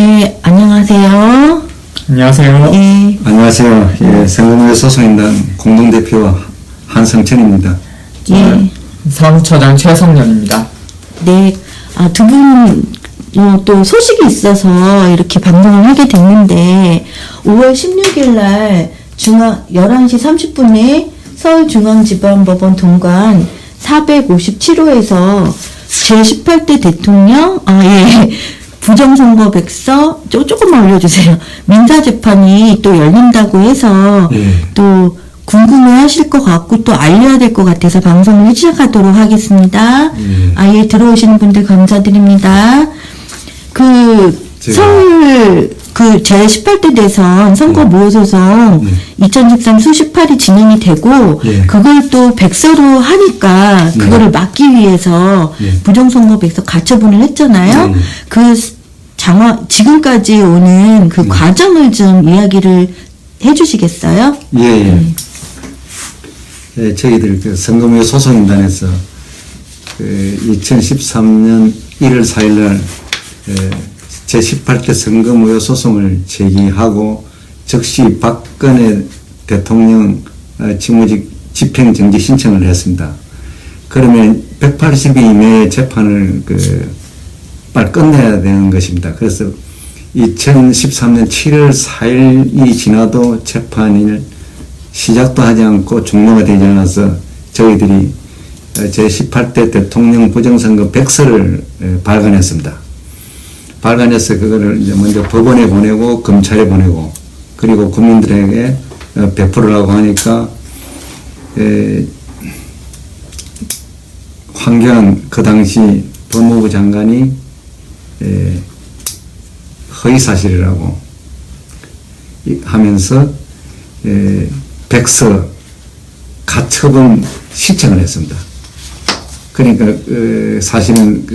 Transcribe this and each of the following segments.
네, 안녕하세요. 안녕하세요. 예, 안녕하세요. 예, 선거무효 소송인단 공동대표 한성천입니다. 예, 사무처장 최성년입니다. 네. 두 분, 또 소식이 있어서 이렇게 방송을 하게 됐는데, 5월 16일 날 11시 30분에 서울중앙지방법원 동관 457호에서 제18대 대통령, 부정선거 백서, 조금만 올려주세요. 민사재판이 또 열린다고 해서, 예. 또 궁금해 하실 것 같고, 또 알려야 될 것 같아서 방송을 시작하도록 하겠습니다. 예. 들어오시는 분들 감사드립니다. 서울, 제18대 대선 선거 무효소송 2013 수십팔이 진행이 되고, 예. 그걸 또 백서로 하니까, 그거를 막기 위해서 예. 부정선거 백서 가처분을 했잖아요. 지금까지 오는 그 과정을 좀 이야기를 해주시겠어요? 예, 예. 예, 저희들 선거무효 소송인단에서 2013년 1월 4일 날 제18대 선거무효 소송을 제기하고 즉시 박근혜 대통령 직무직 집행정지 신청을 했습니다. 그러면 180일 이내에 재판을 빨리 끝내야 되는 것입니다. 그래서 2013년 7월 4일이 지나도 재판을 시작도 하지 않고 종료가 되지 않아서 저희들이 제18대 대통령 부정선거 백서를 발간했습니다. 발간해서 그거를 이제 먼저 법원에 보내고 검찰에 보내고 그리고 국민들에게 배포를 하고 하니까 황교안 그 당시 법무부 장관이 허위사실이라고 하면서 백서 가처분 신청을 했습니다. 그러니까 사실은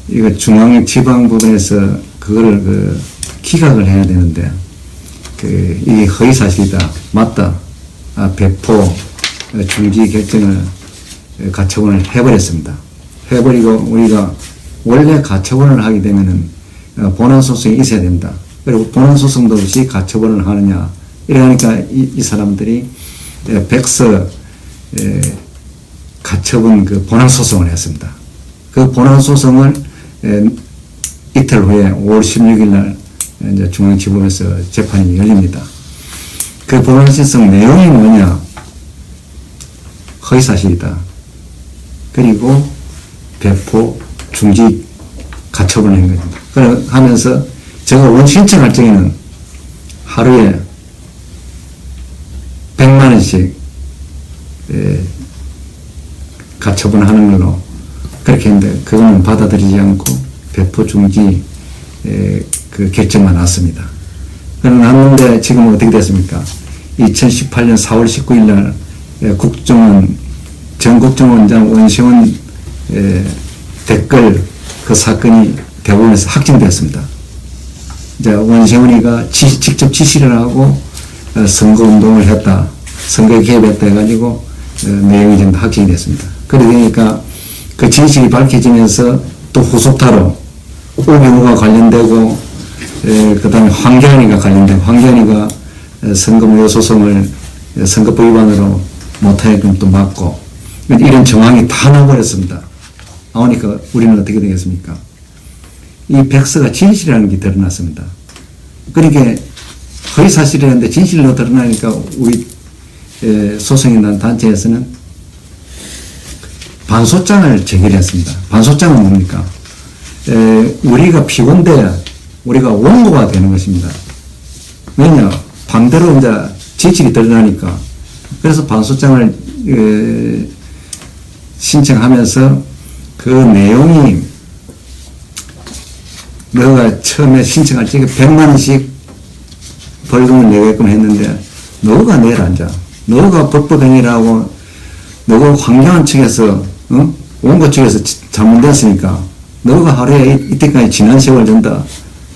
이거 중앙지방법원에서 그거를 기각을 해야 되는데 이게 허위사실이다, 맞다, 배포 중지 결정을 가처분을 해버렸습니다. 해버리고 우리가 원래 가처분을 하게 되면은 본안소송이 있어야 된다. 그리고 본안소송도 없이 가처분을 하느냐. 이러니까 이 사람들이 백서 가처분 본안소송을 했습니다. 그 본안소송을 이틀 후에 5월 16일 날 이제 중앙지법에서 재판이 열립니다. 그 본안소송 내용이 뭐냐? 허위사실이다. 그리고 배포 중지 가처분을 한 겁니다. 그래 하면서 제가 원 신청할 적에는 하루에 100만 원씩 가처분하는 걸로 그렇게 했는데 그거는 받아들이지 않고 배포 중지 그 결정만 났습니다. 그럼 났는데 지금 어떻게 됐습니까? 2018년 4월 19일 날 국정원 전 국정원장 원시원 댓글 그 사건이 대법원에서 확정되었습니다. 이제 원시원이가 직접 지시를 하고 선거운동을 했다, 선거에 개입했다 해가지고 내용이 좀 확정이 됐습니다. 그러니까 그 진실이 밝혀지면서 또 후속타로 우병우가 관련되고 그 다음에 황교안이가 관련되고 황교안이가 선거무효 소송을 선거법 위반으로 못하게끔 또 막고 이런 정황이 다 나와버렸습니다. 나오니까 우리는 어떻게 되겠습니까? 이 백서가 진실이라는 게 드러났습니다. 그러니까 허위사실이라는데 진실로 드러나니까 우리 소송인단 단체에서는 반소장을 제기를 했습니다. 반소장은 뭡니까? 우리가 피고인데 우리가 원고가 되는 것입니다. 왜냐? 반대로 이제 진실이 드러나니까. 그래서 반소장을 신청하면서 그 내용이 너가 처음에 신청할 적에 100만 원씩 벌금을 내게끔 했는데 너가 내라 앉아. 너가 법법행위라고 너가 황교안 측에서 원고 측에서 잘못됐으니까 너가 하루에 이때까지 지난 세월 된다.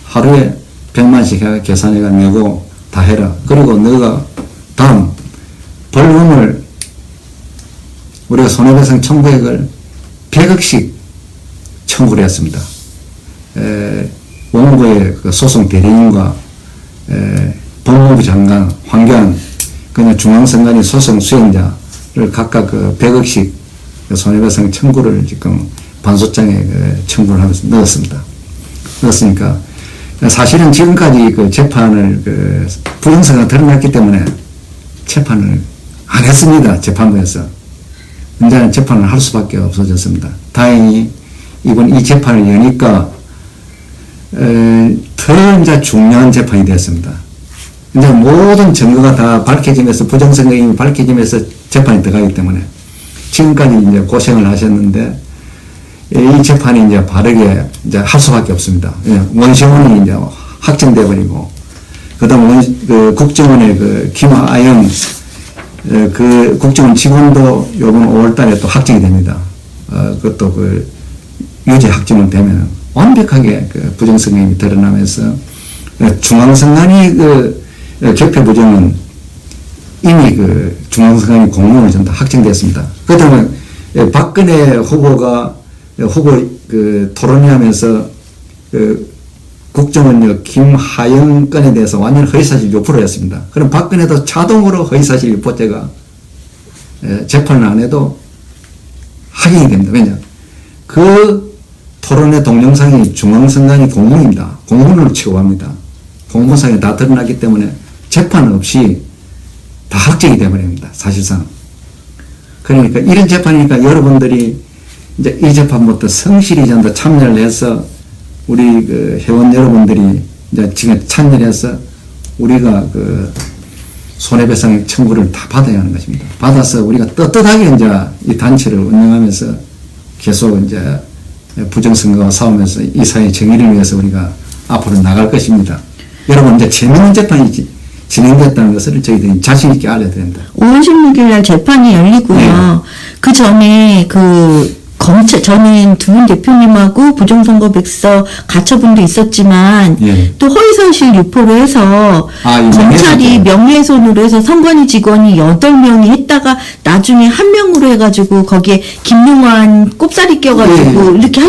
하루에 100만 원씩 계산해가 내고 다 해라. 그리고 너가 다음 벌금을 우리가 손해배상 청구액을 100억씩 청구를 했습니다. 법무부의 그 소송 대리인과 법무부 장관, 황교안, 그냥 중앙선관위 소송 수행자를 각각 그 100억씩 손해배상 청구를 지금 반소장에 그 청구를 하면서 넣었습니다. 넣었으니까 사실은 지금까지 그 재판을 그 부정성이 드러났기 때문에 재판을 안 했습니다. 재판부에서. 이제는 재판을 할 수밖에 없어졌습니다. 다행히 이번 이 재판을 여니까 더 이제 중요한 재판이 됐습니다. 이제 모든 증거가 다 밝혀지면서 부정성이 밝혀지면서 재판이 들어가기 때문에 지금까지 이제 고생을 하셨는데 이 재판이 이제 바르게 이제 할 수밖에 없습니다. 원시원이 이제 확정돼 버리고 그다음 그 국정원의 그 김아영 그 국정원 직원도 요번 5월달에 또 확정이 됩니다. 그것도 그 유죄 확정은 되면 완벽하게 그 부정성이 드러나면서 중앙선관위 그 개표 부정은 이미 그 중앙선관위 공무원을 전부 다 확정됐습니다. 그다음에 박근혜 후보가 후보 그 토론회하면서 그 국정원역 김하영 건에 대해서 완전 허위사실 유포였습니다. 그럼 박근혜도 자동으로 허위사실 유포죄가 재판을 안 해도 확인이 됩니다. 왜냐? 그 토론회 동영상이 중앙선관위 공문입니다. 공문으로 취급합니다. 공문상에 다 드러나기 때문에 재판 없이 다 확정이 되어버립니다. 사실상. 그러니까 이런 재판이니까 여러분들이 이제 이 재판부터 성실히 전부 참여를 해서 우리 그 회원 여러분들이 이제 지금 참여해서 우리가 그 손해배상 청구를 다 받아야 하는 것입니다. 받아서 우리가 떳떳하게 이제 이 단체를 운영하면서 계속 이제 부정선거와 싸우면서 이 사회 정의를 위해서 우리가 앞으로 나갈 것입니다. 여러분 이제 재밌는 재판이 진행됐다는 것을 저희들이 자신 있게 알려야 됩니다. 5월 16일 날 재판이 열리고요. 네. 그 전에 그 저는 두 분 대표님하고 부정선거백서 가처분도 있었지만 예. 또 허위사실 유포로 해서 검찰이 명예훼손으로 해서 선관위 직원이 8명이 했다가 나중에 1명으로 해가지고 거기에 김용환 꼽사리 껴가지고 예. 이렇게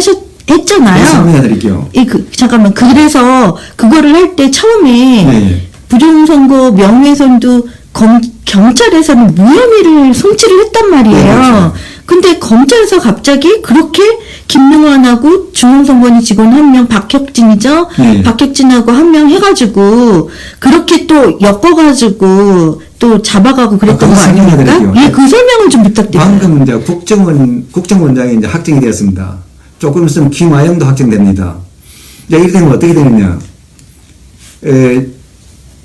했잖아요. 설명해드릴게요. 잠깐만. 그래서 그거를 할 때 처음에 예. 부정선거 명예훼손도 경찰에서는 무혐의를 송치를 했단 말이에요. 네, 그렇죠. 근데 검찰에서 갑자기 그렇게 김용환하고 중앙선관위 직원 1명 박혁진이죠. 네. 박혁진하고 1명 해가지고 그렇게 또 엮어가지고 또 잡아가고 그랬던 거 아닙니까? 예, 그 설명을 좀 부탁드립니다. 방금 이제 국정원장이 이제 확정이 되었습니다. 조금 있으면 김아영도 확정됩니다. 이제 이렇게 되면 어떻게 되느냐?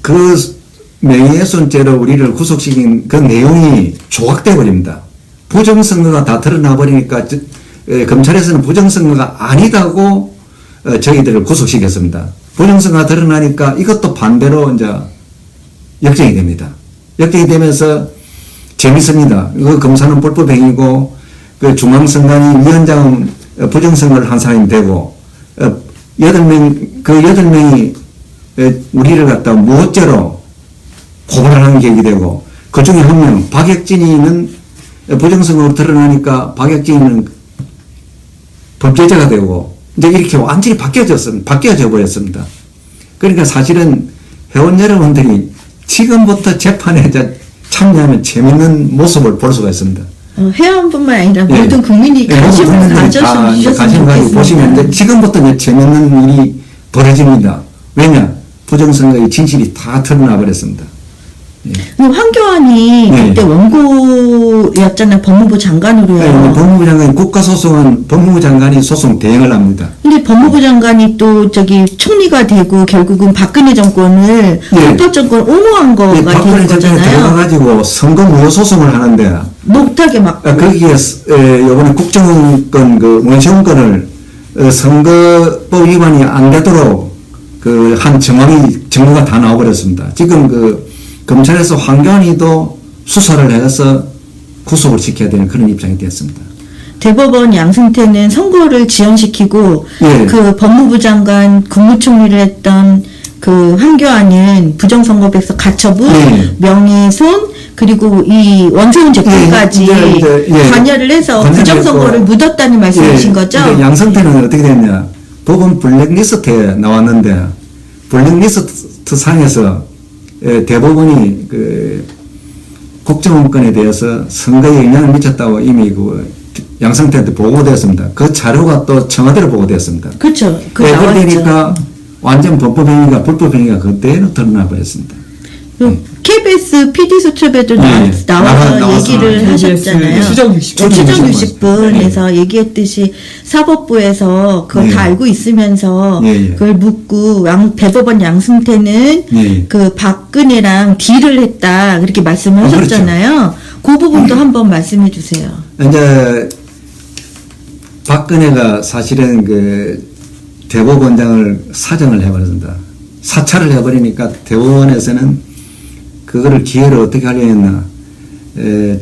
그 명예훼손죄로 우리를 구속시킨 그 내용이 조각돼 버립니다. 부정선거가 다 드러나 버리니까 검찰에서는 부정선거가 아니다고 저희들을 구속시켰습니다. 부정선거가 드러나니까 이것도 반대로 이제 역정이 됩니다. 역정이 되면서 재밌습니다. 그 검사는 불법행위고 그 중앙선관위 위원장은 부정선거를 한 사람이 되고 8명이 우리를 갖다 무엇죄로 고발하는 계획이 되고 그 중에 한 명 박혁진이는 부정선거로 드러나니까 박혁진이는 범죄자가 되고 이제 이렇게 완전히 바뀌어져 버렸습니다. 그러니까 사실은 회원 여러분들이 지금부터 재판에 참여하면 재밌는 모습을 볼 수가 있습니다. 회원뿐만 아니라 모든 국민이 관심을 가져주셨으면 좋겠습니다. 보시면 이제 지금부터 이제 재밌는 일이 벌어집니다. 왜냐? 부정선거의 진실이 다 드러나 버렸습니다. 황교안이 그때 원고였잖아요. 법무부 장관으로요. 법무부 장관이 국가소송은 법무부 장관이 소송 대행을 합니다. 근데 법무부 장관이 또 총리가 되고 결국은 박근혜 정권을 불법 정권 옹호한 거가 되는 박근혜 정권에 들어가가지고 선거 무효 소송을 하는데 못하게 막 거기에 이번에 국정원 그 원시원권을 선거법 위반이 안 되도록 그 한 정황가 다 나와버렸습니다. 지금 그 검찰에서 황교안이도 수사를 해서 구속을 시켜야 되는 그런 입장이 됐습니다. 대법원 양승태는 선거를 지연시키고 예. 그 법무부 장관 국무총리를 했던 그 황교안은 부정선거백서 가처분, 예. 명예훼손 그리고 이 원세훈 재판까지 예. 관여를 해서 부정선거를 묻었다는 말씀이신 거죠? 양승태는 어떻게 됐냐? 법원 블랙리스트에 나왔는데 블랙리스트 상에서 대법원이 그 국정원건에 대해서 선거에 영향을 미쳤다고 이미 그 양승태한테 보고되었습니다. 그 자료가 또 청와대로 보고되었습니다. 그렇죠. 나왔죠. 그러니까 완전 법법행위가 불법행위가 그대로 드러나 버렸습니다. KBS PD수첩에도 나와서 얘기를 하셨잖아요. 추적 60분. 추적 60분에서 얘기했듯이 사법부에서 그걸 다 알고 있으면서 그걸 묻고 대법원 양승태는 그 박근혜랑 딜을 했다 그렇게 말씀을 하셨잖아요. 그 부분도 한번 말씀해 주세요. 이제 박근혜가 사실은 그 대법원장을 사정을 해버렸습니다. 사찰을 해버리니까 대법원에서는 그거를 기회를 어떻게 하려 했나,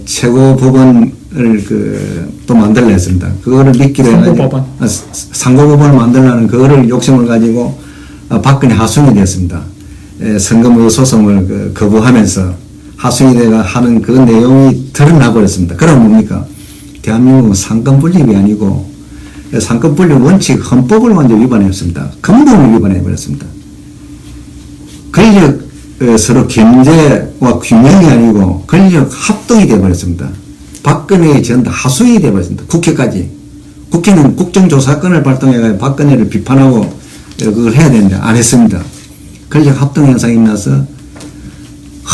최고법원을 또 만들려 했습니다. 그거를 믿기로 해가지고. 상고법원을 만들려는 그거를 욕심을 가지고, 박근혜 하순이 됐습니다. 선거무효 소송을 거부하면서 하순이 돼가 하는 그 내용이 드러나 버렸습니다. 그럼 뭡니까? 대한민국은 상권분립이 아니고, 상권분립 원칙 헌법을 완전 위반했습니다. 근본을 위반해 버렸습니다. 권력 서로 견제와 균형이 아니고 권력 합동이 되어버렸습니다. 박근혜의 전다 하수인이 되어버렸습니다. 국회까지. 국회는 국정조사권을 발동해서 박근혜를 비판하고 그걸 해야 되는데 안 했습니다. 권력 합동 현상이 나서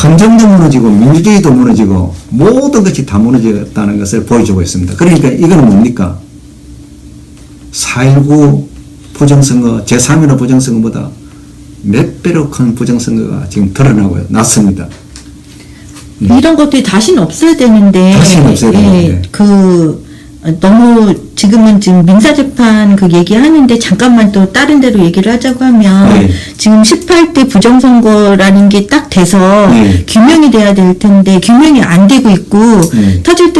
헌정도 무너지고 민주주의도 무너지고 모든 것이 다 무너졌다는 것을 보여주고 있습니다. 그러니까 이건 뭡니까? 4.19 부정선거, 제3.15 부정선거보다 몇 배로 큰 부정선거가 지금 드러나고 났습니다. 이런 것들이 다시는 없어야 되는데. 다시는 없어야 되는데. 너무 지금은 지금 민사재판 그 얘기하는데 잠깐만 또 다른 데로 얘기를 하자고 하면 지금 18대 부정선거라는 게 딱 돼서 규명이 돼야 될 텐데 규명이 안 되고 있고 터질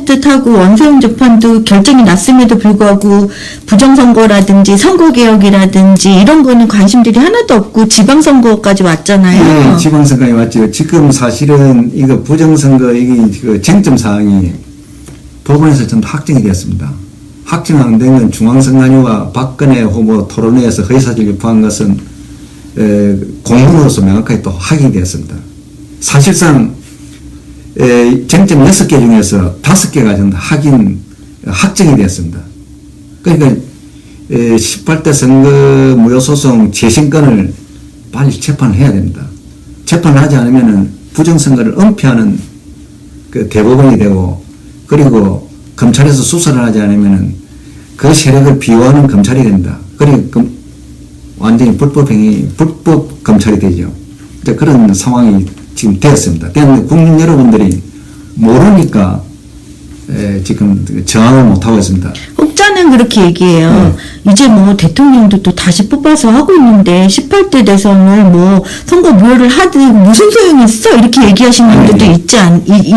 듯 하고 원소영 재판도 결정이 났음에도 불구하고 부정선거라든지 선거개혁이라든지 이런 거는 관심들이 하나도 없고 지방선거까지 왔잖아요. 네, 지방선거에 왔죠. 지금 사실은 이거 부정선거 이게 그 쟁점 사항이 법원에서 전부 확정이 되었습니다. 확정 안 된 건 중앙선관위와 박근혜 후보 토론회에서 허위사실 유포한 것은 공문으로서 명확하게 또 확인이 되었습니다. 사실상 쟁점 6개 중에서 5개가 전부 확정이 되었습니다. 그러니까 18대 선거 무효소송 재심권을 빨리 재판을 해야 됩니다. 재판을 하지 않으면 부정선거를 은폐하는 그 대법원이 되고 그리고 검찰에서 수사를 하지 않으면 그 세력을 비호하는 검찰이 된다. 그리고 완전히 불법 검찰이 되죠. 그런 상황이 지금 되었습니다. 그런데 국민 여러분들이 모르니까 지금 저항을 못하고 있습니다. 혹자는 그렇게 얘기해요. 이제 뭐 대통령도 또 다시 뽑아서 하고 있는데 18대 대선을 뭐 선거 무효를 하든 무슨 소용이 있어? 이렇게 얘기하시는 분들도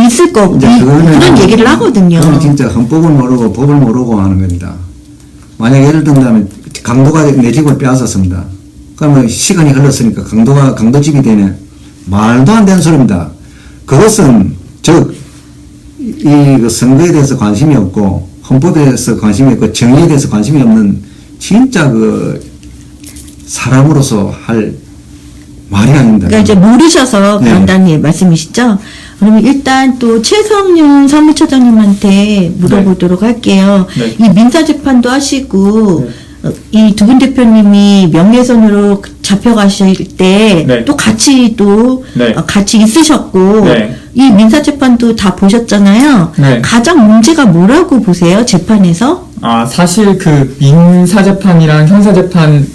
있을 거고 그런 얘기를 하거든요. 그건 진짜 헌법을 모르고 법을 모르고 하는 겁니다. 만약 예를 든다면 강도가 내 집을 빼앗았습니다. 그러면 시간이 흘렀으니까 강도집이 되네. 말도 안 되는 소리입니다. 그것은 이 선거에 대해서 관심이 없고 헌법에 대해서 관심이 없고 정의에 대해서 관심이 없는 진짜 사람으로서 할 말이 아닙니다. 그러니까 이제 모르셔서 그런다는 말씀이시죠? 그러면 일단 또 최성윤 사무처장님한테 물어보도록 할게요. 이 민사재판도 하시고 이 두 분 대표님이 명예훼손으로 잡혀가실 때 또 같이 같이 있으셨고 이 민사재판도 다 보셨잖아요. 가장 문제가 뭐라고 보세요? 재판에서? 사실 그 민사재판이랑 형사재판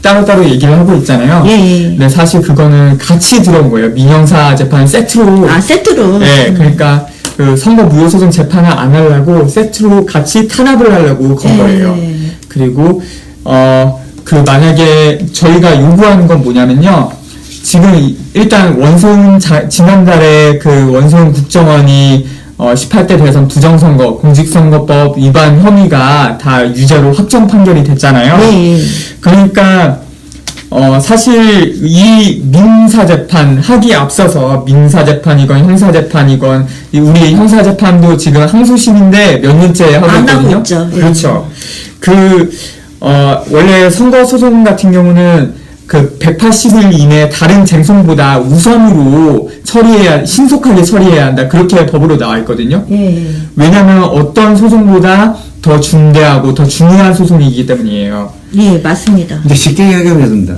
따로따로 얘기를 하고 있잖아요. 네, 사실 그거는 같이 들어온 거예요. 민형사재판 세트로. 세트로. 네, 그러니까 그 선거 무효소송 재판을 안 하려고 세트로 같이 탄압을 하려고 건 거예요. 그리고 만약에 저희가 요구하는 건 뭐냐면요. 지금 일단 지난달에 원소은 국정원이 18대 대선 부정선거 공직선거법 위반 혐의가 다 유죄로 확정 판결이 됐잖아요. 그러니까 사실 이 민사재판 하기에 앞서서 민사재판이건 형사재판이건 우리 형사재판도 지금 항소심인데 몇 년째 하고 있거든요. 있죠. 그렇죠. 원래 선거 소송 같은 경우는 그 180일 이내 다른 쟁송보다 우선으로 신속하게 처리해야 한다. 그렇게 법으로 나와 있거든요. 왜냐하면 어떤 소송보다 더 중대하고 더 중요한 소송이기 때문이에요. 예, 맞습니다. 이제 쉽게 이야기하면 됩니다.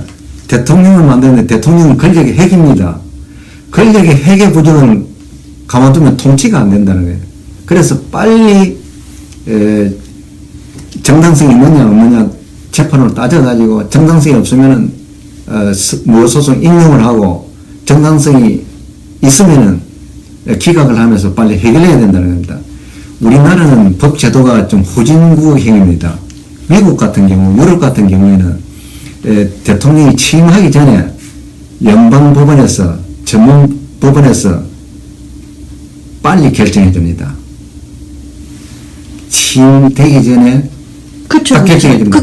대통령을 만드는데 대통령은 권력의 핵입니다. 권력의 핵의 부족은 가만두면 통치가 안 된다는 거예요. 그래서 빨리 정당성이 있느냐 없느냐 재판으로 따져가지고 정당성이 없으면은 무효소송 인용을 하고 정당성이 있으면은 기각을 하면서 빨리 해결해야 된다는 겁니다. 우리나라는 법 제도가 좀 후진국행입니다. 미국 같은 경우, 유럽 같은 경우에는 대통령이 취임하기 전에 연방법원에서 전문법원에서 빨리 결정해 줍니다. 취임되기 전에 그쵸, 딱 결정해 줍니다.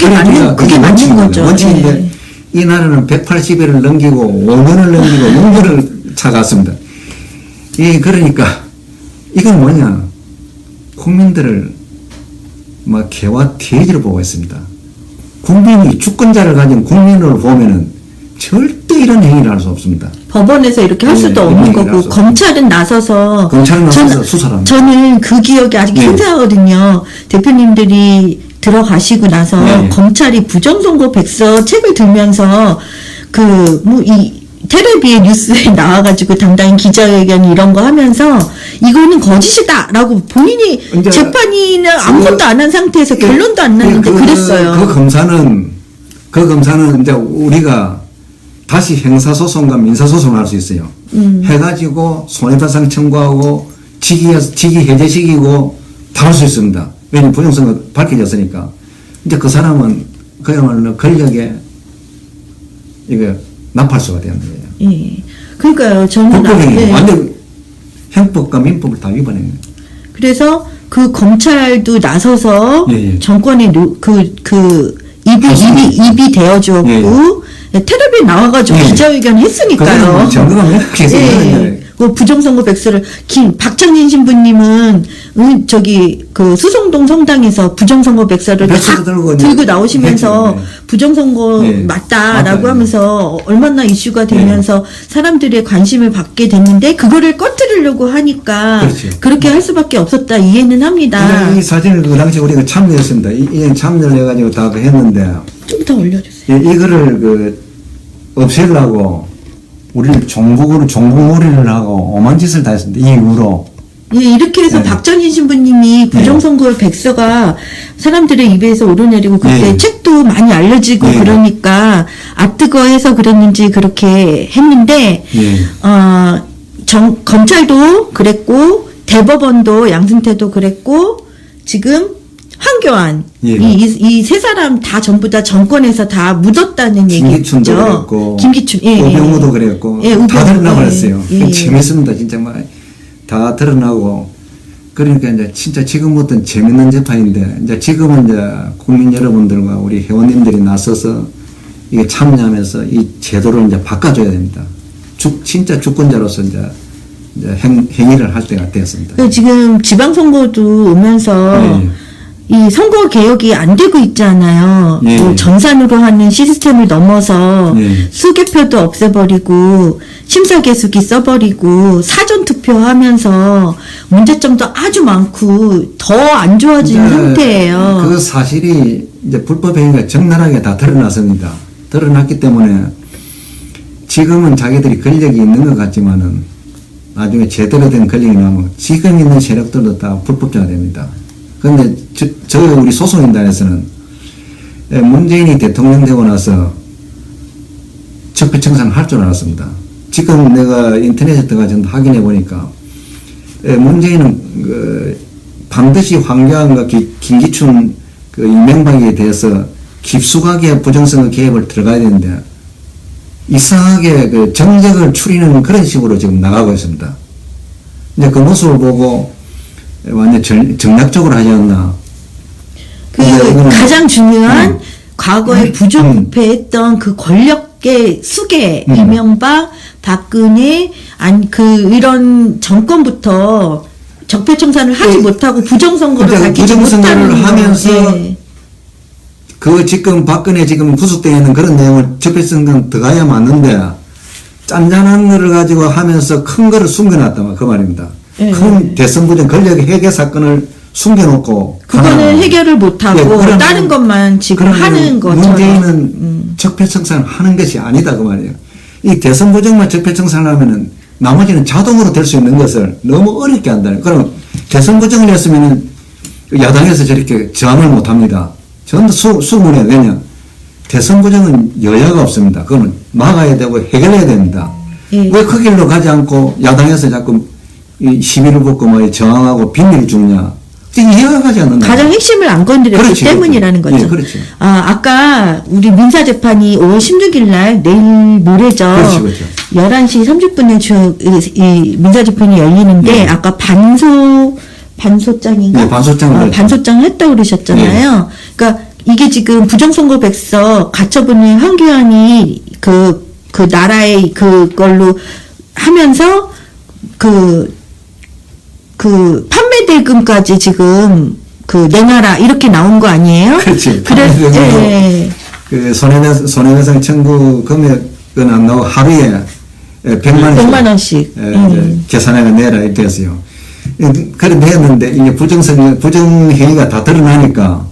그게 맞는 거죠. 원칙인데 이 나라는 180일을 넘기고 5년을 넘기고 6년을 차갔습니다. 그러니까 이건 뭐냐, 국민들을 막 개와 돼지로 보고 있습니다. 국민이 주권자를 가진 국민으로 보면은 절대 이런 행위를 할 수 없습니다. 법원에서 이렇게 할 수도 없는 거고 검찰은 나서서 수사를 합니다. 저는 그 기억이 아직 생생하거든요. 대표님들이 들어가시고 나서 검찰이 부정선거 백서 책을 들면서 이 텔레비의 뉴스에 나와가지고 당당히 기자회견 이런 거 하면서 이거는 거짓이다라고 본인이 재판이나 아무것도 안 한 상태에서 결론도 안 났는데 그랬어요. 그 검사는 이제 우리가 다시 형사소송과 민사소송을 할 수 있어요. 해가지고 손해배상 청구하고 직위 해제시키고 다 할 수 있습니다. 왜냐면 부정선거 밝혀졌으니까. 이제 그 사람은 그야말로 권력에 납할수가 되는 거예요. 예. 그러니까요. 저는 완전 형법과 민법을 다 위반했네요. 그래서 그 검찰도 나서서 정권의 입이 되어주었고 텔레비에 나와가지고 기자회견 했으니까요. 그 부정선거 백서를 박창진 신부님은 그 수성동 성당에서 부정선거 백서를 다 들고 나오시면서 부정선거 맞다라고 하면서 얼마나 이슈가 되면서 사람들의 관심을 받게 됐는데 그거를 꺼뜨리려고 하니까 그렇게 할 수밖에 없었다 이해는 합니다. 이 사진을 그 당시 우리가 참여했습니다. 이 참여를 해가지고 다 했는데 좀 더 올려주세요. 이거를 없애려고 우리를 종북몰이를 하고 오만 짓을 다 했습니다. 이 이후로. 이렇게 해서 박정진 신부님이 부정선거 백서가 사람들의 입에서 오르내리고 그때 책도 많이 알려지고 그러니까 뜨거워해서 그랬는지 그렇게 했는데 검찰도 그랬고 대법원도 양승태도 그랬고 지금 황교안 이 세 사람 다 전부 다 정권에서 다 묻었다는 얘기죠. 김기춘도 그랬고 김기춘 우병우도 그랬고 다 드러나고 그랬어요. 재밌습니다. 진짜 다 드러나고 그러니까 이제 진짜 지금부터는 재밌는 재판인데 이제 지금은 이제 국민 여러분들과 우리 회원님들이 나서서 이게 참여하면서 이 제도를 이제 바꿔줘야 됩니다. 진짜 주권자로서 이제 행위를 할 때가 되었습니다. 지금 지방선거도 오면서 이 선거 개혁이 안 되고 있잖아요. 전산으로 하는 시스템을 넘어서 수개표도 없애버리고 심사계수기 써버리고 사전투표하면서 문제점도 아주 많고 더 안 좋아진 상태예요. 그 사실이 이제 불법 행위가 적나라하게 다 드러났습니다. 드러났기 때문에 지금은 자기들이 권력이 있는 것 같지만은 나중에 제대로 된 권력이 나오면 지금 있는 세력들도 다 불법자가 됩니다. 그런데 우리 소송인단에서는 문재인이 대통령 되고 나서 적폐청산을 할 줄 알았습니다. 지금 내가 인터넷에 들어가서 확인해 보니까 문재인은 반드시 황교안과 김기춘 이명박에 대해서 깊숙하게 부정선거 개입을 들어가야 되는데 이상하게 정적을 추리는 그런 식으로 지금 나가고 있습니다. 이제 그 모습을 보고 완전 정략적으로 하지 않나. 가장 중요한 과거에 부정부패했던 그 권력계 수계 이명박, 박근혜 이런 정권부터 적폐청산을 하지 못하고 부정선거를 밝히지 못하는 부정선거를 하면서 그 지금 박근혜 지금 구속되어 있는 그런 내용을 적폐청산 들어가야 맞는데 짠짠한 거를 가지고 하면서 큰 거를 숨겨놨다 그 말입니다. 큰 대선 부정 권력 해계 사건을 숨겨놓고 그거는 해결을 못하고 예, 다른 것만 지금 하는 것처럼. 문재인은 적폐청산을 하는 것이 아니다 그 말이에요. 이 대선 부정만 적폐청산을 하면은 나머지는 자동으로 될 수 있는 것을 너무 어렵게 한다. 그럼 대선 부정을 했으면은 야당에서 저렇게 저항을 못합니다. 전부 수문에 왜냐 대선 부정은 여야가 없습니다. 그거는 막아야 되고 해결해야 됩니다. 왜 그 길로 가지 않고 야당에서 자꾸 이 시비를 붙고 뭐 저항하고 비밀을 주느냐. 이해가 가지 않는다. 가장 핵심을 안 건드렸기 그렇지, 때문이라는 그렇지. 거죠. 예, 그렇죠. 아까 우리 민사재판이 5월 16일 날 내일 모레죠. 그렇죠, 그렇죠. 11시 30분에 이 민사재판이 열리는데 아까 반소장인가? 네, 반소장을 반소장 했다고 그러셨잖아요. 그러니까 이게 지금 부정선거 백서 가처분을 황교안이 그 나라의 그걸로 하면서 판매 대금까지 지금 내놔라 이렇게 나온 거 아니에요? 그렇지. 그래서 그 손해배상 청구 금액은 안 나오고 하루에 100만 원씩 계산해가 내라 이렇게 했어요. 그래 냈는데 이제 부정행위가 다 드러나니까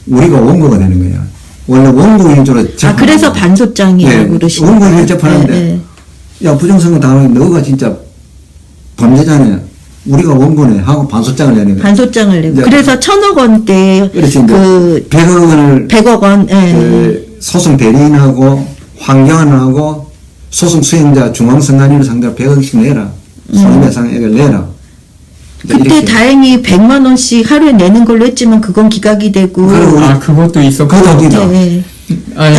우리가 원고가 되는 거야. 원래 원고 위주로 그래서 반소장이라고 그러시는 원고 거예요? 재판하는데 야 부정선거 당하면 너가 진짜 범죄자네. 우리가 원고네 하고 반소장을 내는 거야. 반소장을 내고. 그래서 1,000억 원대 100억 원을 100억 원 소송 대리인하고 황교안하고 소송 수행자 중앙선관위를 상대로 100억씩 내라. 손해배상액을 내라. 그때 다행히 100만 원씩 하루에 내는 걸로 했지만 그건 기각이 되고. 그것도 있었고.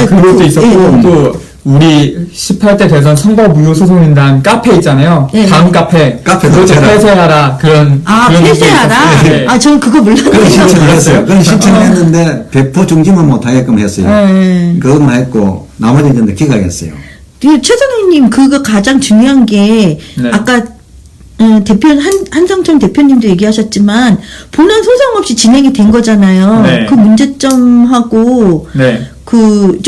그것도 있었고 또 우리 18대 대선 선거무효소송인단 카페 있잖아요. 다음 카페. 그것도 폐쇄하라. 그런 폐쇄하라? 네. 저는 그거 몰랐어요. 그건 신청했어요. 그건 신청했는데 배포 중지만 못하게끔 했어요. 그것만 했고 나머지는 근데 기각했어요. 최선생님 그거 가장 중요한 게 아까 한상철 대표님도 얘기하셨지만 본안 소송 없이 진행이 된 거잖아요. 그 문제점하고 그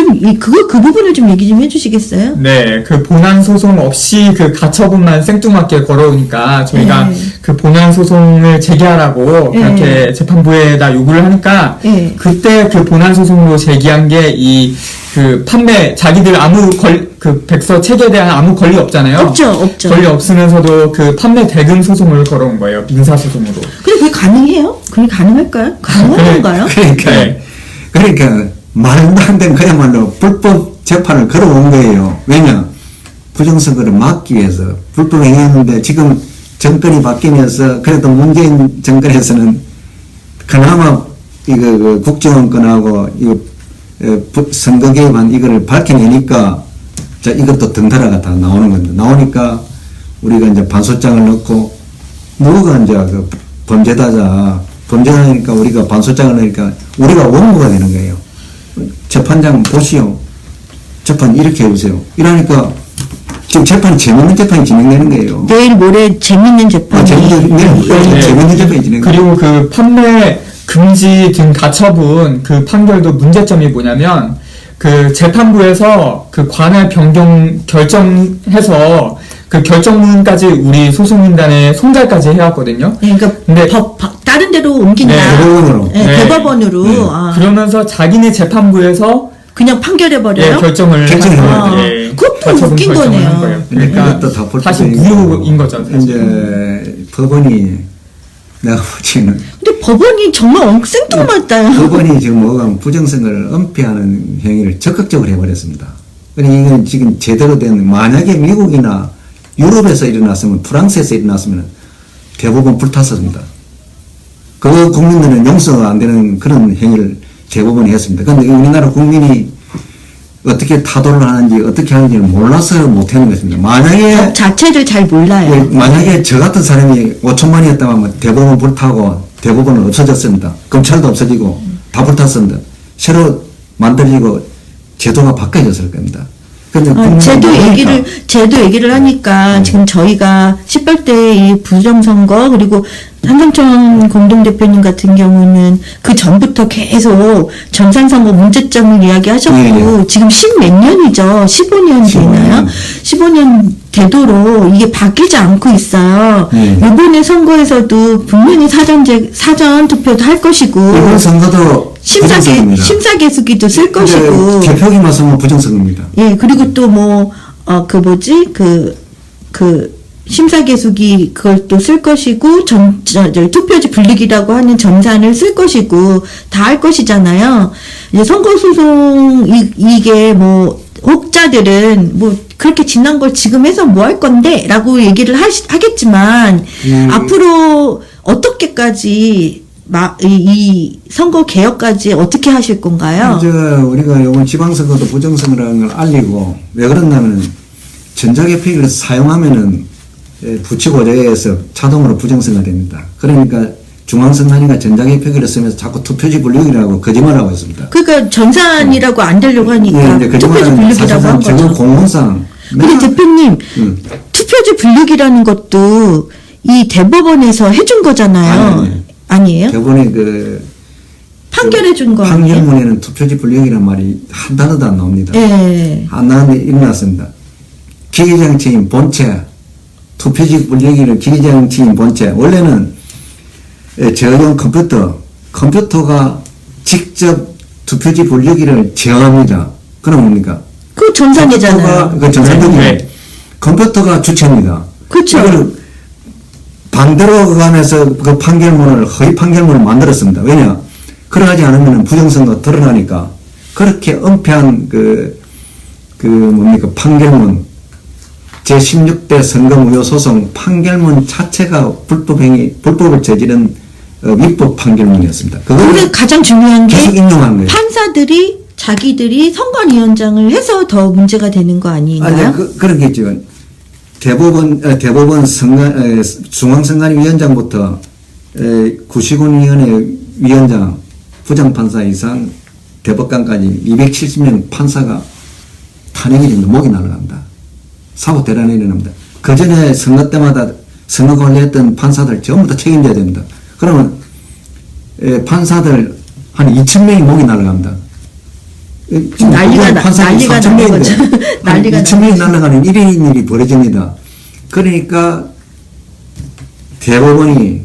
부분을 좀 얘기 좀 해주시겠어요? 네, 그 본안 소송 없이 그 가처분만 생뚱맞게 걸어오니까 저희가 그 본안 소송을 제기하라고 그렇게 재판부에다 요구를 하니까 그때 그 본안 소송으로 제기한 게 그 판매 자기들 그 백서 책에 대한 아무 권리 없잖아요. 없죠. 권리 없으면서도 그 판매 대금 소송을 걸어온 거예요. 민사 소송으로. 근데 그게 가능해요? 그게 가능할까요? 가능한 건가요? 그러니까 말도 안 되는 그야말로 불법 재판을 걸어온 거예요. 왜냐 부정선거를 막기 위해서 불법 행위했는데 지금 정권이 바뀌면서 그래도 문재인 정권에서는 그나마 이거 국정원권하고 이거 선거 개입한 이거를 밝혀내니까 자 이것도 덩달아가 다 나오는 겁니다. 나오니까 우리가 이제 반소장을 넣고 누가 이제 그 범죄자니까 우리가 반소장을 넣으니까 우리가 원고가 되는 거예요. 재판장 보시오. 재판 이렇게 해보세요. 이러니까 지금 재밌는 재판이 진행되는 거예요. 내일 모레 재밌는 재판이. 재밌는 재판이 진행돼요. 그리고 그 판매 금지 등 가처분 그 판결도 문제점이 뭐냐면 그 재판부에서 그 관할 변경 결정해서 그 결정문까지 우리 소송인단에 송달까지 해왔거든요. 그러니까 근데 다른 데로 옮긴다. 대법원으로. 대법원으로. 그러면서 자기네 재판부에서 그냥 판결해버려요? 결정을 그것도 웃긴 거네요. 그러니까 사실 무효인 거죠. 사실. 이제 법원이 내가 보기에는 근데 법원이 정말 생뚱맞다요. 법원이 지금 뭐가 부정선거를 은폐하는 행위를 적극적으로 해버렸습니다. 그러니까 이건 지금 제대로 된 만약에 미국이나 유럽에서 일어났으면 프랑스에서 일어났으면 대부분 불탔습니다. 그 국민들은 용서가 안 되는 그런 행위를 대부분이 했습니다. 그런데 우리나라 국민이 어떻게 타도를 하는지 어떻게 하는지를 몰라서 못하는 것입니다. 만약에 자체를 잘 몰라요. 만약에 저 같은 사람이 5천만이었다면 대법원 불타고 대법원은 없어졌습니다. 검찰도 없어지고 다 불탔습니다. 새로 만들어지고 제도가 바뀌어졌을 겁니다. 근데 제도 얘기를 하니까 지금 저희가 18대 이 부정선거 그리고 한상천 공동대표님 같은 경우는 그 전부터 계속 전산선거 문제점을 이야기하셨고 지금 10몇 년이죠. 15년 되나요? 15년 되도록 이게 바뀌지 않고 있어요. 이번에 선거에서도 분명히 사전 투표도 할 것이고 이번 선거도 심사계수기도 쓸 것이고 개표기 맞서면 부정선거입니다. 예, 그리고 또 뭐 심사계수기 그걸 또 쓸 것이고 투표지 분리기라고 하는 전산을 쓸 것이고 다 할 것이잖아요. 이제 선거소송 이게 뭐 혹자들은 뭐 그렇게 지난 걸 지금 해서 뭐 할 건데 라고 얘기를 하겠지만 앞으로 어떻게까지 이 선거 개혁까지 어떻게 하실 건가요? 우리가 요번 지방선거도 부정선거라는 걸 알리고 왜 그러냐면 전자개표기를 사용하면은 부치고자에서 자동으로 부정선거가 됩니다. 그러니까 중앙선관위가 전자개표기를 쓰면서 자꾸 투표지 분류기라고 거짓말하고 있습니다. 그러니까 전산이라고 안 되려고 하니까 투표지 분류기라고 한 거죠. 공무상. 근데 대표님 투표지 분류기라는 것도 이 대법원에서 해준 거잖아요. 아니에요? 대법원이 판결해 준 거. 판결문에는 투표지 분류기란 말이 한 단어도 안 나옵니다. 안 나왔는데 일어났습니다. 기계장치인 본체, 투표지 분류기를 기계장치인 본체. 원래는 저용 컴퓨터가 직접 투표지 분류기를 제어합니다. 그럼 뭡니까? 그 전산이잖아요. 그 전산적인 컴퓨터가 주체입니다. 그렇죠. 반대로 가면서 그 허위 판결문을 만들었습니다. 왜냐? 그러하지 않으면 부정선거가 드러나니까 그렇게 은폐한 판결문 제16대 선거무효소송 판결문 자체가 불법을 저지른 위법 판결문이었습니다. 그게 가장 중요한 게 계속 인용한 거예요. 판사들이 자기들이 선관위원장을 해서 더 문제가 되는 거 아닌가요? 그렇겠죠. 대법원 중앙선관위원장부터 구시군위원회 위원장, 부장판사 이상 대법관까지 270명 판사가 탄핵이 됩니다. 목이 날아갑니다. 사고 대란이 일어납니다. 그 전에 선거 때마다 선거 관리했던 판사들 전부 다 책임져야 됩니다. 그러면 판사들 한 2,000명이 목이 날아갑니다. 난리가 나는 거죠. 난리가 2,000명이 날아가는 일인 일이 벌어집니다. 그러니까 대법원이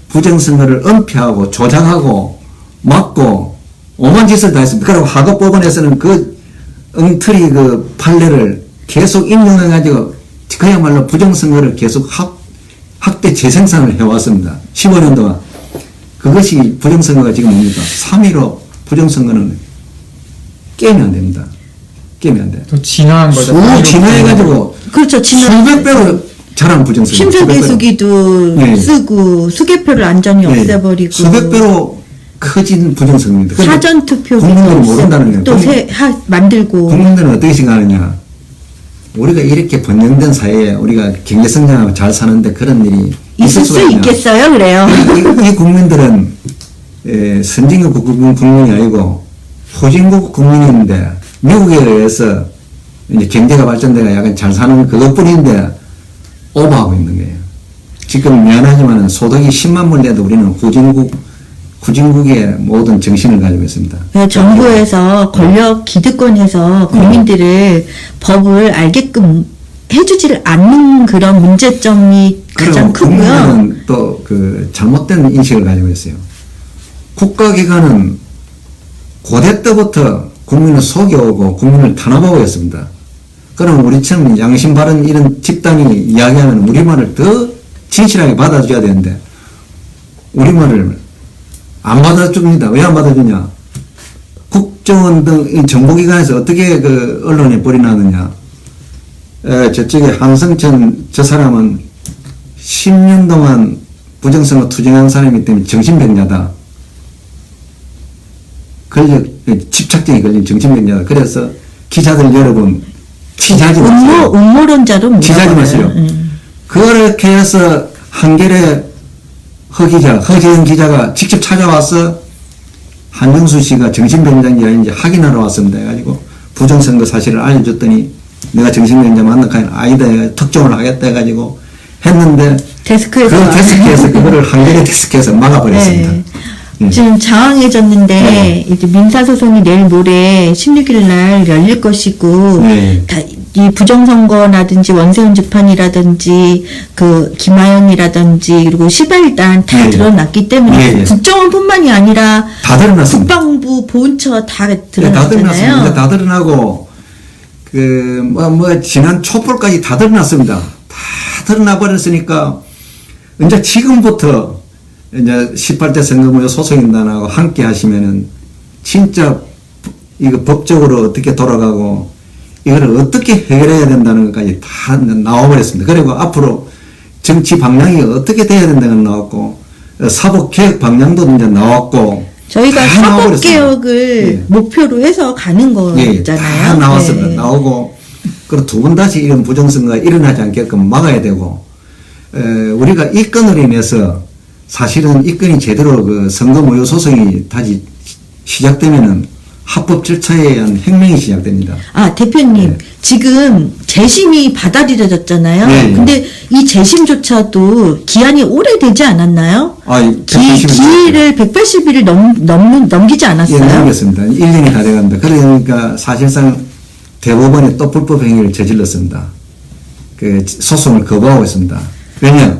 부정선거를 은폐하고 조작하고 막고 오만 짓을 다 했습니다. 그리고 하급법원에서는 그 엉터리 판례를 계속 인용해가지고 그야말로 부정선거를 계속 학대 재생산을 해왔습니다. 15년 동안. 그것이 부정선거가 지금 뭡니까? 3.15 부정선거는 게임이 안 됩니다. 게임이 안 돼. 더 진화한 거죠. 진화해가지고. 그렇죠. 수백 배로 잘한 부정선거. 심사계수기도 쓰고 수개표를 완전히 없애버리고. 수백 배로 커진 부정선거입니다. 사전투표 국민들은 모른다는 또 만들고. 국민들은 어떻게 생각하느냐. 우리가 이렇게 번영된 사회에 우리가 경제성장하고 잘 사는데 그런 일이 있을 수 있겠어요? 그래요. 이 국민들은 선진국 국민이 아니고 후진국 국민인데 미국에 의해서 이제 경제가 발전돼가 약간 잘 사는 그것뿐인데 오버하고 있는 거예요. 지금 미안하지만 소득이 10만 불 내도 우리는 후진국의 모든 정신을 가지고 있습니다. 정부에서 권력 기득권에서 국민들을 법을 알게끔 해주지를 않는 그런 문제점이 가장 크고요. 국민은 또 잘못된 인식을 가지고 있어요. 국가기관은 고대 때부터 국민을 속여오고 국민을 탄압하고 있습니다. 그럼 우리처럼 양심 바른 이런 집단이 이야기하면 우리말을 더 진실하게 받아줘야 되는데 우리말을 안 받아줍니다. 왜 안 받아주냐? 국정원 등 정보기관에서 어떻게 언론에 뿌리나느냐? 저쪽에 한성천 저 사람은 10년 동안 부정선거 투쟁한 사람이기 때문에 정신병자다. 집착증이 걸린 정신병자다. 그래서 기자들 여러분 취재하지 마세요. 음모론자로 취재하지 마세요. 그렇게 해서 한겨레 허지영 기자가 직접 찾아와서 한정수 씨가 정신병자인지 아닌지 확인하러 왔습니다. 해가지고 부정선거 사실을 알려줬더니 내가 정신병자 만나가니 아니다 특종을 하겠다 해가지고 했는데 데스크에서 그 데스크에서 그거를 한겨레 데스크에서 막아버렸습니다. 네. 지금 장황해졌는데 이제 민사소송이 내일 모레 16일 날 열릴 것이고 이 부정선거라든지 원세훈 재판이라든지 그 김하영이라든지 그리고 시발단 다 드러났기 때문에 국정원뿐만이 아니라 다 드러났습니다. 국방부 보훈처 다 드러났잖아요. 다 드러났습니다. 다 드러나고 지난 촛불까지 다 드러났습니다. 다 드러나 버렸으니까 이제 지금부터 이제 18대 선거무효 소송인단하고 함께 하시면은 진짜 이거 법적으로 어떻게 돌아가고 이거를 어떻게 해결해야 된다는 것까지 다 나와버렸습니다. 그리고 앞으로 정치 방향이 어떻게 돼야 된다는 거 나왔고 사법개혁 방향도 이제 나왔고 저희가 사법개혁을 목표로 해서 가는 거잖아요. 다 나왔습니다. 나오고 그리고 두 번 다시 이런 부정선거가 일어나지 않게끔 막아야 되고 우리가 이 건으로 인해서 사실은 이 건이 제대로 그 선거무효 소송이 다시 시작되면은 합법 절차에 의한 혁명이 시작됩니다. 아, 대표님. 지금 재심이 받아들여졌잖아요. 근데 이 재심조차도 기한이 오래되지 않았나요? 기일을 180일을 넘기지 않았어요? 예, 넘겼습니다. 1년이 다 돼갑니다. 그러니까 사실상 대법원에 또 불법 행위를 저질렀습니다. 그 소송을 거부하고 있습니다. 왜냐?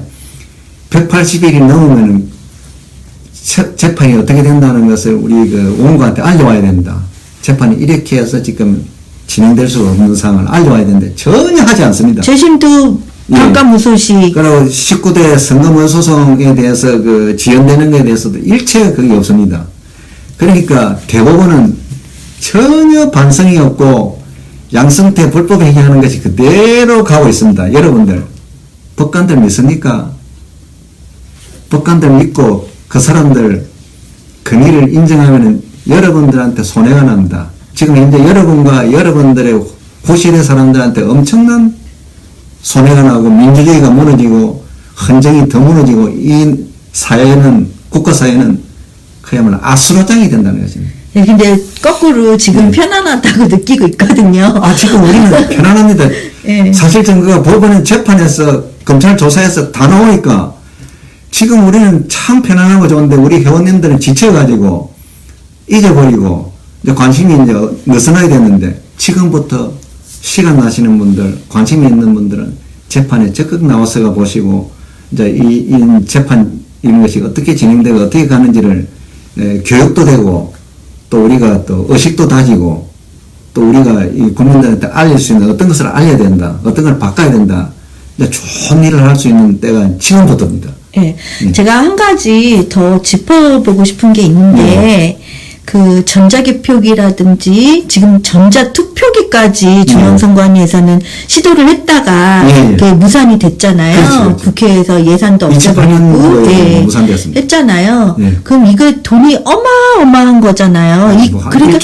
180일이 넘으면 재판이 어떻게 된다는 것을 우리 그 원고한테 알려와야 됩니다. 재판이 이렇게 해서 지금 진행될 수 없는 상황을 알려와야 되는데 전혀 하지 않습니다. 재심도 반감무소식. 그리고 19대 선거무효 소송에 대해서 그 지연되는 것에 대해서도 일체 그게 없습니다. 그러니까 대법원은 전혀 반성이 없고 양승태 불법 행위하는 것이 그대로 가고 있습니다. 여러분들 법관들 믿습니까? 법관들 믿고 그 사람들 권위를 인정하면 여러분들한테 손해가 납니다. 지금 현재 여러분과 여러분들의 구실의 사람들한테 엄청난 손해가 나고 민주주의가 무너지고 헌정이 더 무너지고 이 사회는 국가사회는 그야말로 아수라장이 된다는 것입니다. 네, 근데 거꾸로 지금 편안하다고 느끼고 있거든요. 아, 지금 우리는 편안합니다. 사실 증거가 법원은 재판에서 검찰 조사에서 다 나오니까 지금 우리는 참 편안하고 좋은데 우리 회원님들은 지쳐가지고 잊어버리고 이제 관심이 이제 느슨하게 됐는데 지금부터 시간 나시는 분들, 관심이 있는 분들은 재판에 적극 나와서 보시고 이제 이 재판 이런 것이 어떻게 진행되고 어떻게 가는지를 교육도 되고 또 우리가 또 의식도 다지고 또 우리가 이 국민들한테 알릴 수 있는 어떤 것을 알려야 된다, 어떤 걸 바꿔야 된다. 이제 좋은 일을 할 수 있는 때가 지금부터입니다. 네. 제가 한 가지 더 짚어보고 싶은 게 있는데, 그 전자개표기라든지 지금 전자투표기까지 중앙선관위에서는 시도를 했다가 그게 무산이 됐잖아요. 그렇죠. 국회에서 예산도 없애버리고 무산되었습니다. 했잖아요. 그럼 이거 돈이 어마어마한 거잖아요. 그러니까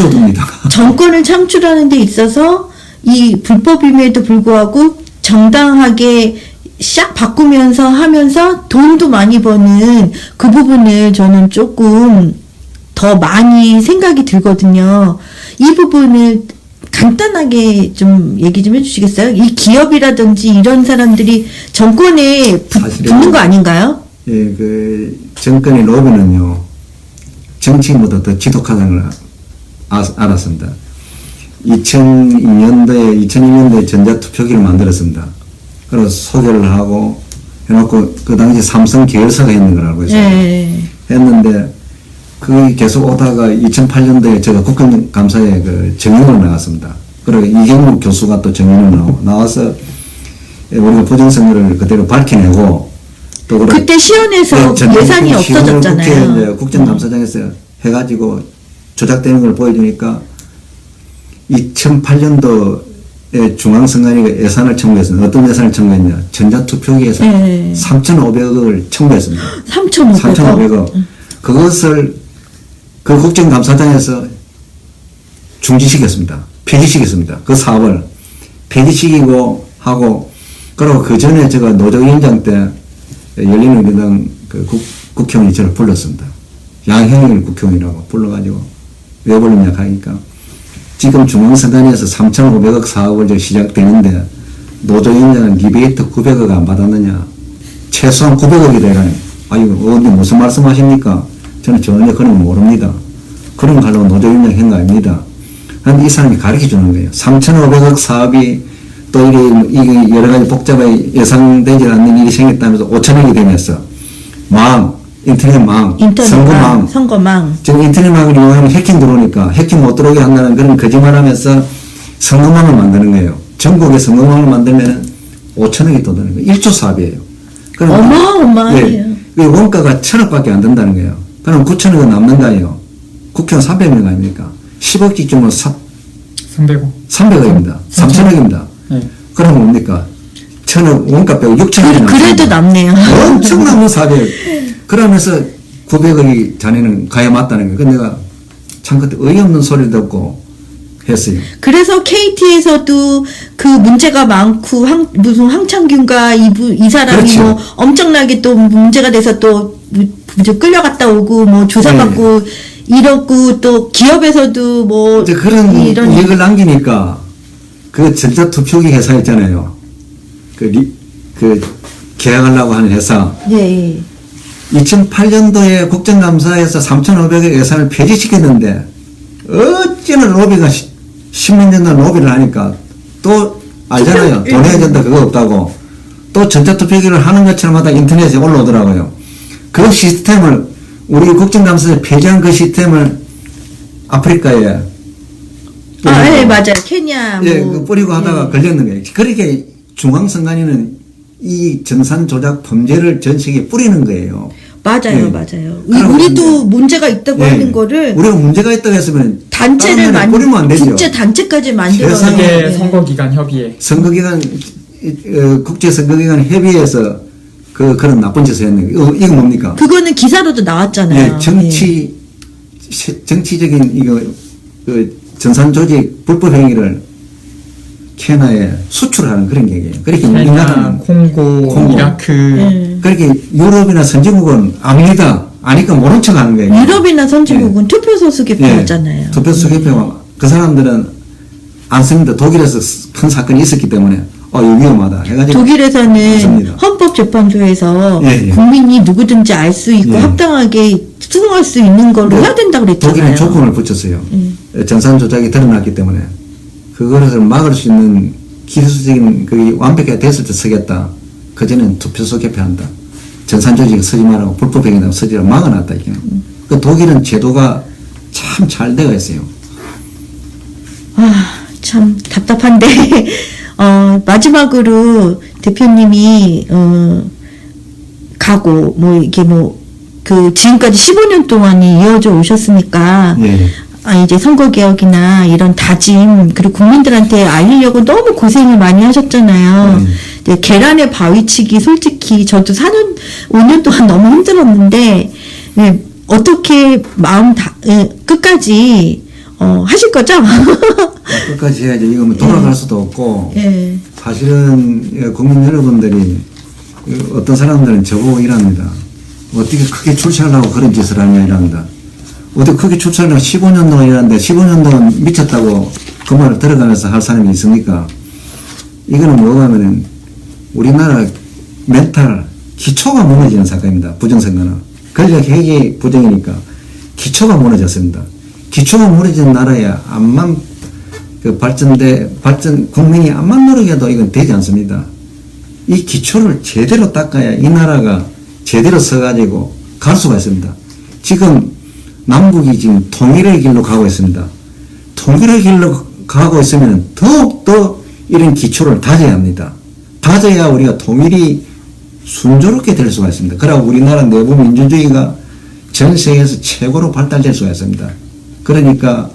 정권을 창출하는 데 있어서 이 불법임에도 불구하고 정당하게 샥 바꾸면서 하면서 돈도 많이 버는 그 부분을 저는 조금 더 많이 생각이 들거든요. 이 부분을 간단하게 좀 얘기 좀 해주시겠어요? 이 기업이라든지 이런 사람들이 정권에 붙는 거 아닌가요? 예, 그 정권의 로비는요 정치인보다 더 지독하다는 걸 알았습니다. 2002년도에 전자투표기를 만들었습니다. 그래서 소개를 하고 해놓고 그 당시 삼성 계열사가 했는 걸 알고 있어요. 했는데 그게 계속 오다가 2008년도에 제가 국정감사에 그 정인으로 나왔습니다. 그리고 이경국 교수가 또 정인으로 나와서 우리가 부정선거를 그대로 밝혀내고 또 그때 시연에서 예산이 없어졌잖아요. 국회 국정감사장에서 해가지고 조작되는 걸 보여주니까 2008년도에 중앙선관위가 예산을 청구했습니다. 어떤 예산을 청구했냐? 전자투표기 예산 3,500억을 청구했습니다. 3,500억. 그것을 그 국정감사장에서 중지시켰습니다. 폐지시켰습니다. 그 사업을 폐지시키고 하고 그리고 그 전에 제가 노조위원장 때 열린우리당 그 국회의원이 저를 불렀습니다. 양형일 국회의원이라고 불러가지고 왜 불렀냐 하니까 지금 중앙선관위에서 3,500억 사업을 이제 시작되는데 노조위원장은 리베이트 900억 안 받았느냐. 최소한 900억이 되라니. 아니, 근데 무슨 말씀하십니까? 저는 전혀 그런 거 모릅니다. 그런 거 하려고 노조위원장 한 거 아닙니다. 그런데 이 사람이 가르쳐 주는 거예요. 3,500억 사업이 또 이게 여러 가지 복잡하게 예상되지 않는 일이 생겼다면서 5천억이 되면서 인터넷망, 선거망. 지금 인터넷망을 이용하면 해킹 들어오니까 해킹 못 들어오게 한다는 그런 거짓말하면서 선거망을 만드는 거예요. 전국에 선거망을 만들면 5천억이 또 드는 거예요. 1조 사업이에요. 어마어마해요. 네. 원가가 1,000억밖에 안 된다는 거예요. 그럼 9천억은 남는다요. 국회의원 300명 아닙니까? 10억 찍으면 300억입니다. 3천억입니다. 네. 그러면 뭡니까? 1,000억 원가 빼고 6천억이 그래도 남네요. 엄청 남는 사업이에요. 그러면서 900억이 자네는 가야 맞다는 거예요. 근데 내가 참 그때 어이없는 소리를 듣고 했어요. 그래서 KT에서도 그 문제가 많고 무슨 황창균과 이 사람이 그렇죠. 뭐 엄청나게 또 문제가 돼서 또 끌려갔다 오고 뭐 조사받고 이러고 또 기업에서도 뭐 이제 그런 이런 이익을 남기니까 그 전자투표기 회사 있잖아요. 그 계약하려고 하는 회사. 네. 2008년도에 국정감사에서 3,500억 예산을 폐지시켰는데 어찌나 로비가 10년 전에 로비를 하니까 또 알잖아요. 돈 내야 된다 그거 없다고. 또 전자투표기를 하는 것처럼 하다 인터넷에 올라오더라고요. 그 시스템을 우리 국정감사에 폐지한 그 시스템을 아프리카에 네, 맞아요. 케냐 그 뿌리고 하다가 걸렸는 거예요. 그렇게 중앙선관위는 이 정산 조작 범죄를 전 세계에 뿌리는 거예요. 맞아요. 우리도 문제가 있다고 하는 거를 우리가 문제가 있다고 했으면 단체를 뿌리면 안 되죠. 국제 단체까지 만들어요. 세계 선거기관 협의회. 국제선거기관 협의회에서 그런 나쁜 짓을 했는 거예요. 이거 뭡니까? 그거는 기사로도 나왔잖아요. 정치적인 전산 조직 불법 행위를 케냐에 수출하는 그런 얘기예요. 그렇게 케냐, 콩고, 이라크. 그렇게 유럽이나 선진국은 압니다. 아니까 모른 척 하는 거예요. 유럽이나 선진국은 투표소 수개표였잖아요. 투표소 수개표. 그 사람들은 안 씁니다. 독일에서 큰 사건이 있었기 때문에 이거 위험하다 해가지고. 독일에서는 맞습니다. 헌법재판소에서 국민이 누구든지 알 수 있고 합당하게 수긍할 수 있는 걸로 해야 된다고 그랬잖아요. 독일은 조건을 붙였어요. 전산 조작이 드러났기 때문에 그것을 막을 수 있는 기술적인 그게 완벽하게 됐을 때 쓰겠다. 그전엔 투표소 개표한다. 전산 조직이 쓰지 말라고 불법 행위라고 쓰지 말라고 막아놨다. 이게. 그 독일은 제도가 참 잘 되어 있어요. 참 답답한데 마지막으로 대표님이 가고 지금까지 15년 동안이 이어져 오셨으니까 이제 선거개혁이나 이런 다짐 그리고 국민들한테 알리려고 너무 고생을 많이 하셨잖아요. 계란의 바위치기 솔직히 저도 5년 동안 너무 힘들었는데 어떻게 끝까지 하실 거죠? 끝까지 해야죠. 이거 뭐 돌아갈 수도 없고 사실은 국민 여러분들이 어떤 사람들은 저보고 일합니다. 어떻게 크게 출세하려고 그런 짓을 하냐 이랍니다. 어떻게 크게 출세하려고 15년 동안 일하는데 15년 동안 미쳤다고 그 말을 들어가면서 할 사람이 있습니까? 이거는 뭐가 하면은 우리나라 멘탈 기초가 무너지는 사건입니다. 부정선거는. 권력 회계 부정이니까 기초가 무너졌습니다. 기초가 무너진 나라에 암만 국민이 암만 노력해도 이건 되지 않습니다. 이 기초를 제대로 닦아야 이 나라가 제대로 서가지고 갈 수가 있습니다. 지금 남북이 지금 통일의 길로 가고 있습니다. 통일의 길로 가고 있으면 더욱더 이런 기초를 다져야 합니다. 다져야 우리가 통일이 순조롭게 될 수가 있습니다. 그러고 우리나라 내부 민주주의가 전 세계에서 최고로 발달될 수가 있습니다. 그러니까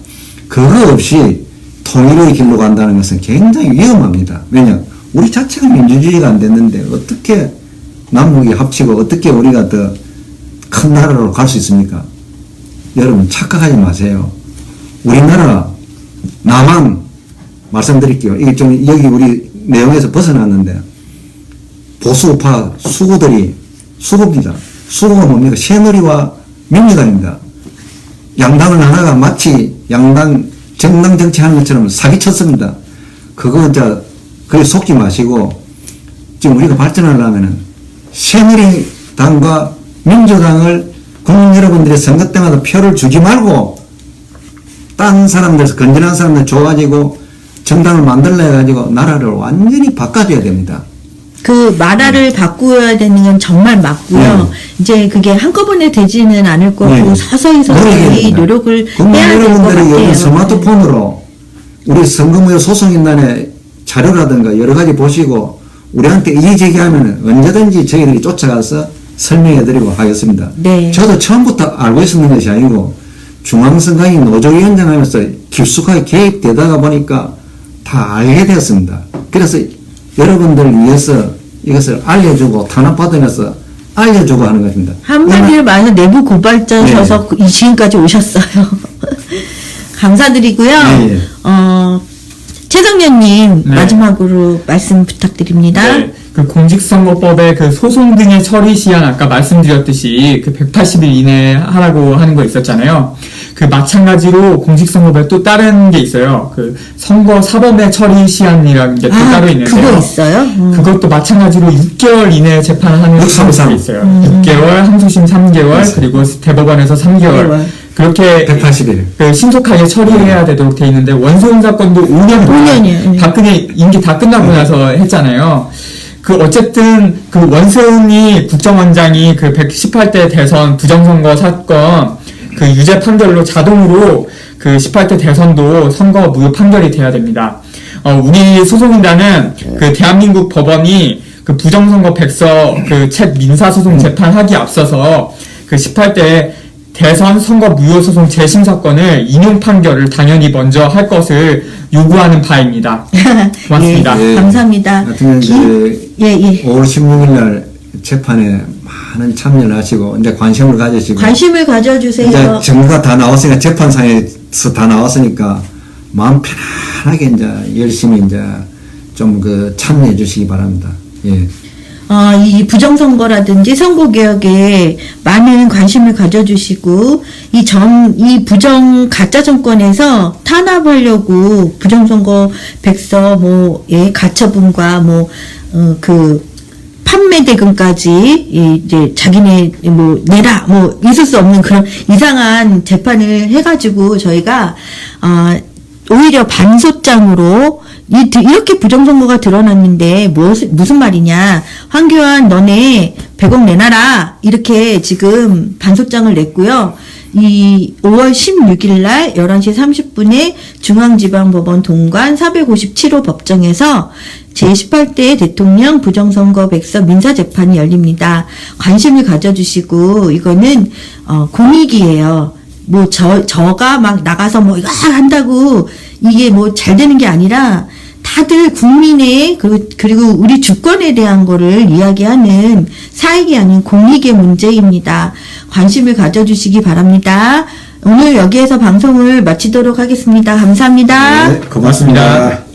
그거 없이 통일의 길로 간다는 것은 굉장히 위험합니다. 왜냐? 우리 자체가 민주주의가 안 됐는데 어떻게 남북이 합치고 어떻게 우리가 더 큰 나라로 갈 수 있습니까? 여러분 착각하지 마세요. 우리나라 남한 말씀드릴게요. 이게 좀 여기 우리 내용에서 벗어났는데 보수우파 수구입니다. 수구가 뭡니까? 새누리와 민주당입니다. 양당은 하나가 마치 양당 정당 정치하는 것처럼 사기쳤습니다. 그거 그게 속지 마시고 지금 우리가 발전하려면은 새누리당과 민주당을 국민 여러분들이 선거 때마다 표를 주지 말고 딴 사람들, 건전한 사람들 줘가지고 정당을 만들려 해가지고 나라를 완전히 바꿔줘야 됩니다. 그 나라를 바꾸어야 되는 건 정말 맞고요. 이제 그게 한꺼번에 되지는 않을 거고 서서히 노력을 해야 될 것 같아요. 여러분들이 여기 스마트폰으로 우리 선거무효 소송인단의 자료라든가 여러 가지 보시고 우리한테 이의 제기하면 언제든지 저희들이 쫓아가서 설명해드리고 하겠습니다. 네. 저도 처음부터 알고 있었는 것이 아니고 중앙선관위 노조위원장 하면서 깊숙하게 개입되다가 보니까 다 알게 되었습니다. 그래서 여러분들을 위해서 이것을 알려주고 탄압받으면서 알려주고 하는 것입니다. 한마디로 말해서 내부 고발자셔서 이 지금까지 오셨어요. 감사드리고요. 최성년님 마지막으로 말씀 부탁드립니다. 네, 그 공직선거법의 그 소송 등의 처리 시한 아까 말씀드렸듯이 그 180일 이내에 하라고 하는 거 있었잖아요. 그 마찬가지로 공직선거법에 또 다른 게 있어요. 그 선거 사범의 처리 시한이라는 게 또 따로 있는데요. 그거 있어요? 그것도 마찬가지로 6개월 이내에 재판하는 방법이 있어요. 6개월, 항소심 3개월, 그리고 대법원에서 3개월. 그렇게 180일 그 신속하게 처리해야 되도록 돼 있는데 원소음 사건도 5년이에요. 박근혜 임기 다 끝나고 나서 했잖아요. 그 어쨌든 그 원세훈이 국정원장이 그 118대 대선 부정선거 사건 그 유죄 판결로 자동으로 그 18대 대선도 선거 무효 판결이 돼야 됩니다. 우리 소송인단은 그 대한민국 법원이 그 부정선거 백서 그 책 민사소송 재판하기 앞서서 그 18대 대선 선거 무효 소송 재심 사건을 인용 판결을 당연히 먼저 할 것을 요구하는 바입니다. 고맙습니다. 예, 감사합니다. 하여튼 이제 5월 16일 날 재판에 많은 참여를 하시고 이제 관심을 가져주세요. 이제 증거가 다 나왔으니까 재판상에서 다 나왔으니까 마음 편안하게 이제 열심히 이제 좀 그 참여해 주시기 바랍니다. 예. 이 부정선거라든지 선거개혁에 많은 관심을 가져주시고, 이 부정 가짜 정권에서 탄압하려고 부정선거 백서, 가처분과 판매 대금까지, 이제 자기네, 내라, 있을 수 없는 그런 이상한 재판을 해가지고 저희가, 오히려 반소장으로 이렇게 부정선거가 드러났는데 무슨 말이냐, 황교안 너네 100억 내놔라, 이렇게 지금 반소장을 냈고요. 이 5월 16일 날 11시 30분에 중앙지방법원 동관 457호 법정에서 제18대 대통령 부정선거 백서 민사재판이 열립니다. 관심을 가져주시고, 이거는 공익이에요. 저가 막 나가서 이거 한다고 이게 잘 되는 게 아니라 다들 국민의 그리고 우리 주권에 대한 거를 이야기하는 사익이 아닌 공익의 문제입니다. 관심을 가져주시기 바랍니다. 오늘 여기에서 방송을 마치도록 하겠습니다. 감사합니다. 네, 고맙습니다.